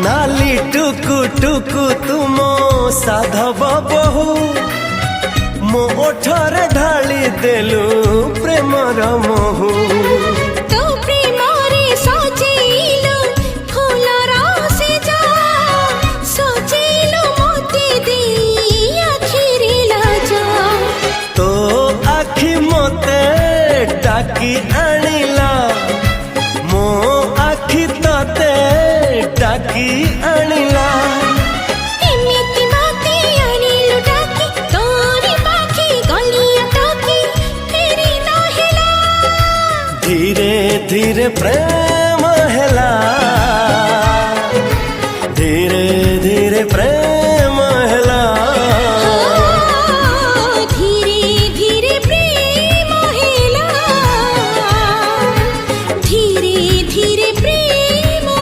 नाली टुकु टुकु तुमो साधव बहु मो ओठरे ढाली देलु प्रेमर महू तो प्रेम रे सजेइलो फूलर सेजा सजेइलो मोते दे आखिरे लाजा तो आखि मोते डाकी आनिला मो आखि तते डाकी आनिला एमिति बाते आनिलो डाकी तोरी पाखी गलिया ताकी तेरी ना हेला धीरे धीरे प्रेम